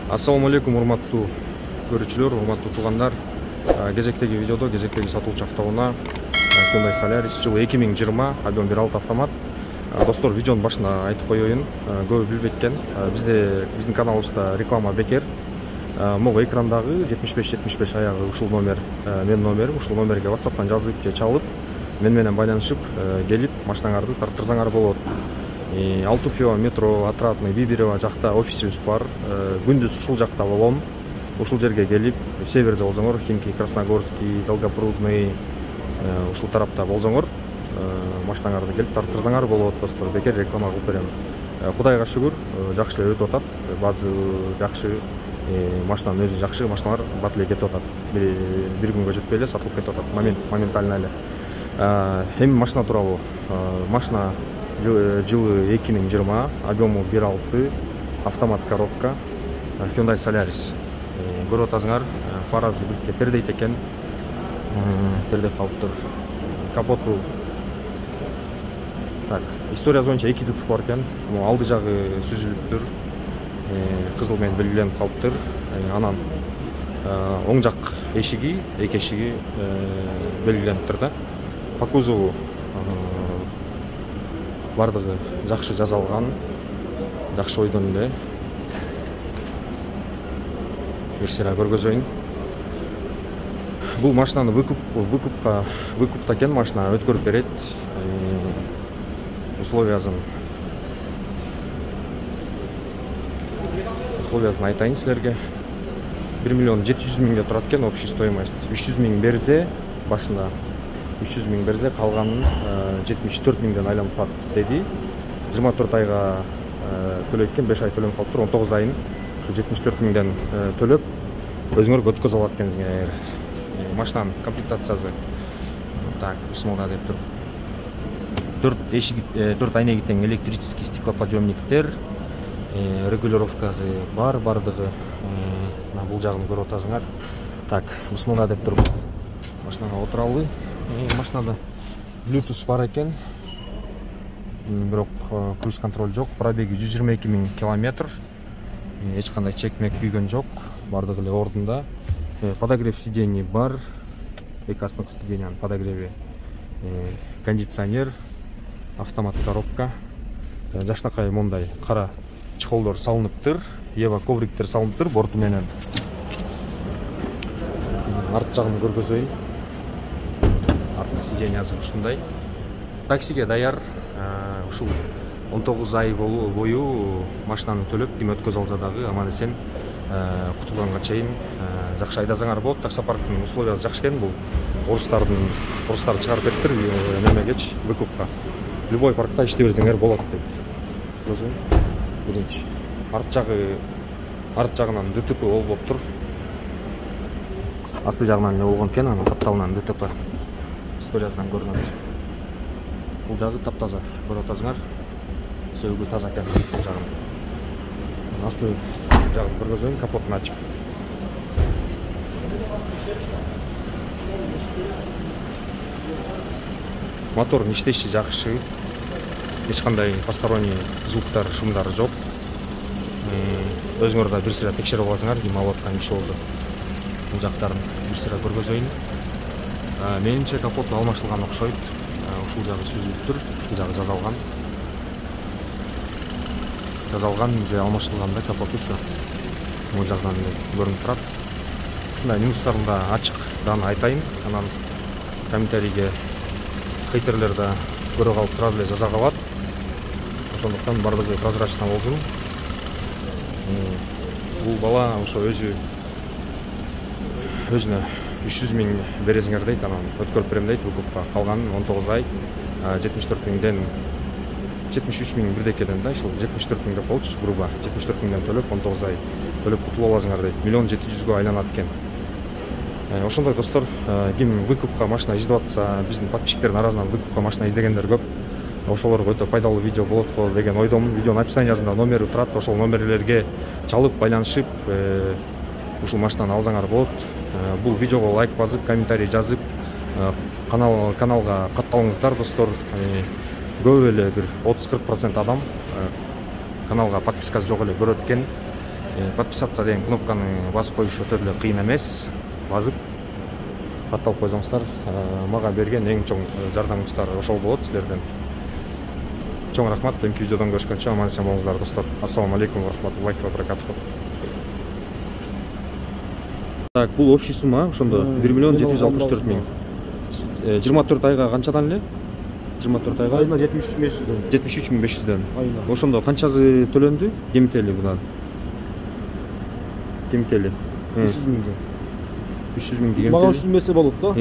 Ассаламу алейкум, урматтуу көрүүчүлөр, урматтуу туугандар. Кезектеги видеодо, кезектеги сатылчу автоунаа Hyundai Solaris жылы 2020 объем 1.6 автомат. Достор, видеонун башында айтып коеюн, көбү билбейт экен. Биздин каналыбызда реклама бекер. Могу экрандагы 75-75 аягы ушул номер, менин номерим, ушул номерге WhatsApp'тан жазып же чалып, мен менен байланышып, келип машинаңарды тартырсаңар болот. Алтуфьево, метро, Отрадный, Бибирево жакта офисибиз бар. Күндүз ушул жакта болом. Ушул жерге келип, северде болсоңор, Химки, Красногорский, Долгопрудный, ушул тарапта болсоңор, машинаңарды келип тартырсаңар болот. Достор, бекер реклама кылып берем. Кудайга шүгүр, жакшы эле өтүп атат. Базы жакшы, машинанын өзү жакшы, машиналар бат эле кетип атат. Бир күнгө жетпей эле сатылып кетип атат, моментально эле. Эми машина тууралуу. Машина жылы 2020, объему 1.6, автомат коробка, Hyundai Solaris. Көрүп атасыңар, фаразы бирке пердейт экен. Пердеп калыптыр. Капоту. Так, история боюнча 2 дытык бар экен. Алды жагы сүзүлүптүр. Кызыл менен белгиленип калыптыр. Анан оң жак эшиги, эки эшиги белгилениптир да. По кузову бардыгы жакшы жасалган, жакшы ойдон эле. Бир сыра көргөзөйүн. Бул машинаны выкупта экен, машина өткөрүп берет. Условиясын айтайын силерге. 1 миллион 700 миңге турат экен общий стоимость. 300 миң берсе, башында 300 миң берсе, калганын 74 миңден айланып калат деди. 24 айга төлөйт экен, 5 ай төлөнүп калыптыр, 19 айын ушу 74 миңден төлөп, өзүңөр өткөзө алат экенсиңер. Машинанын комплектациясы так, бисмилла деп туруп. 4 айнеги тең электрический стеклоподъемниктер, регулировкасы бар, бардыгы. Бул жагын көрүп атасыңар. Так, бисмилла деп туруп машинага отуралы. Машинада Bluetooth бар экен. Бирок круиз контроль жок. Пробеги 122 миң километр. Эч кандай чекмек күйгөн жок. Бардыгы эле ордунда. Подогрев сидений бар. Эки астыңкы сиденьянын подогреви. Кондиционер, автомат коробка. Жакшынакай мондай кара чехолдор салыныптыр. Ева ковриктер салыныптыр борту менен. Арт жагын көргөзөйүн. Артка сиденьясы ушундай. Таксиге даяр. Ушул 19 ай бою машинаны төлөп, ким өткөзө алса дагы аман эсен кутулганга чейин жакшы айдасаңар болот. Таксопарктын условиясы жакшы экен. Бул орустар чыгарып бериптир немегеч выкупка. Любой паркта иште берсеңер болот дейт. Көрсөң, биринчи. Арт жагынан ДТП болуптур. Асты жагынан эле болгон экен, анын капталынан ДТП историясынан көрүнөт. Бул жагы таптаза, көрүп атасыңар. Сөөгү таза экен бул жагын. Асты жагын көргөзөйүн, капотун ачып. Мотордун иштеши жакшы. Эч кандай посторонний звуктар, шумдар жок. Өзүңөр да бир сыра текшерип аласыңар, ким алып аткан иш болду. Бул жактарын бир сыра көргөзөйүн. Менимче капоту алмашылган окшойт. Ушул жагы сүзүлүптүр, ушул жагы жазалган же алмашылган да капоту ушу. Бул жагдан көрүнүп турат. Ушундай минустарын да ачык айтайын. Анан комментарийге хейтерлер да көрө калып турат эле жаза калат. Ошондуктан бардыгы прозрачно болсун. Бул бала ошо өзүнө 300 миң бересиңер дейт, анан өткөрүп берем дейт выкупка. Калган 19 ай 74 миңден 73 миң бирдекеден да, ушул 74 миң деп болчу, грубо 74 миңден төлөп 19 ай төлөп кутулуп аласыңар дейт. 1 700 000 айланат экен. Ошондой достор, ким выкупка машина издеп атса, биздин подписчиктердин арасынан выкупка машина издегендер көп. Ошолорго өтө пайдалуу видео болот го деген ойдомун. Видеонун описаниясында номери турат. Ошол номерлерге чалып байланышып, ушул машинаны алсаңар болот. Бул видеого лайк басып, комментарий жазып, каналга катталыңыздар достор. Көп эле бир 30-40% адам каналга подпискасы жок эле көрөт экен. подписаться деген кнопканы басып коюш өтө эле кыйын эмес. Басып катталып койсоңуздар, мага берген эң чоң жардамыңыздар ошол болот силерден. Чоң рахмат. Эмки видеодон көрүшкөнчө аман эсен болуңуздар достор. Ассаламу алейкум ва рахматуллахи ва баракатуху. Так, бул общий сумма ошондо 1 миллион 764 миң. 24 айга канчадан эле? 24 айга айына 73.500'дөн. 73.500'дөн. Айына. Ошондо канчасы төлөндү? Кемители будан. Кемители. 300 миңге. 300 миң деген. Мага 300 миңсе болот да.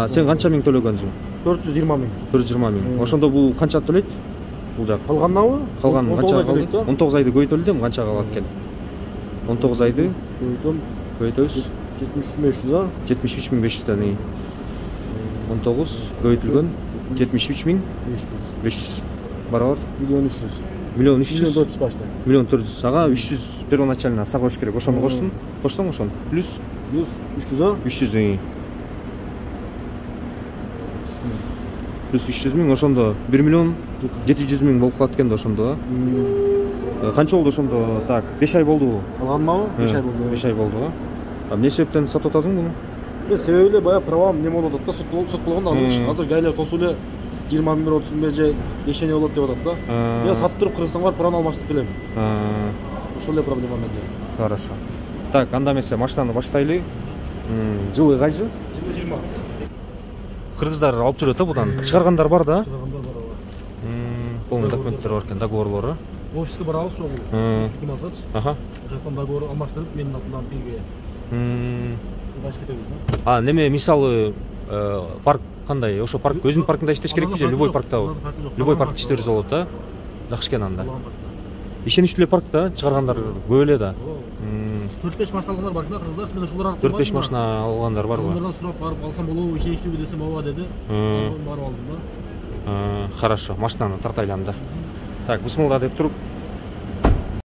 Сен канча миң төлөгөнсүң? 420 миң. 420 миң. Ошондо бул канча төлөйт? Бул жак. Калганнабы? Калган канча калды? 19 айды көйтөлдүм, канча калат экен? 19 айды көйтөбүз 73.500 73.500'дөн. 19 көйтүлгөн 73.500 барабар 1.300.000. Миллион 300. 1.400 башта. 1.400 ага 300 первоначально сага кош керек. Ошону коштун. Коштуң ошону. Плюс 300 300 плюс 300 миң ошондо 1 миллион 700 миң болуп калат экен да ошондо. Канча болду ошондо? Так, 5 ай болдубу? Калганмабы? 5 ай болду. 5 ай болду. Эмне себептен сатып атасың буну? Себеби эле баягы правам не болуп атат да, сот болгондо алып. Азыр жайлар тосуп эле 20 миң 30 миң же решение болот деп атат да. Я сатып туруп Кыргызстанга барып праваны алмаштырып келем. Ошол эле проблема менде. Хорошо. Так, анда эмесе машинаны баштайлы. Жылы кайсы? Жылы 20. Кыргыздар алып жүрөт да будан. Чыгаргандар бар да. Чыгаргандар бар. Полный документтер бар экен, договорлору. Офиске барабыз ошол. Силким алсачы. Аха. Жактан договор алмаштырып, менин атымдан бирге. Баш кетебиз да. Неме мисалы парк кандай? Ошо парк өзүнүн паркында иштеш керекпи же любой парктабы? Любой паркта иштебиз болот да. Жакшы экен анда. Ишеничтүү парк да, чыгаргандар көп эле да. 4-5 машина алгандар бар экен кыргыздар, мен ошолор аркылуу 4-5 машина алгандар барбы? Алардан сурап барып алсам болобу, ишеничтүүбү десем ооба деди. Барып алдым да. Хорошо, машинаны тартайлы анда. Так, бисмилла деп туруп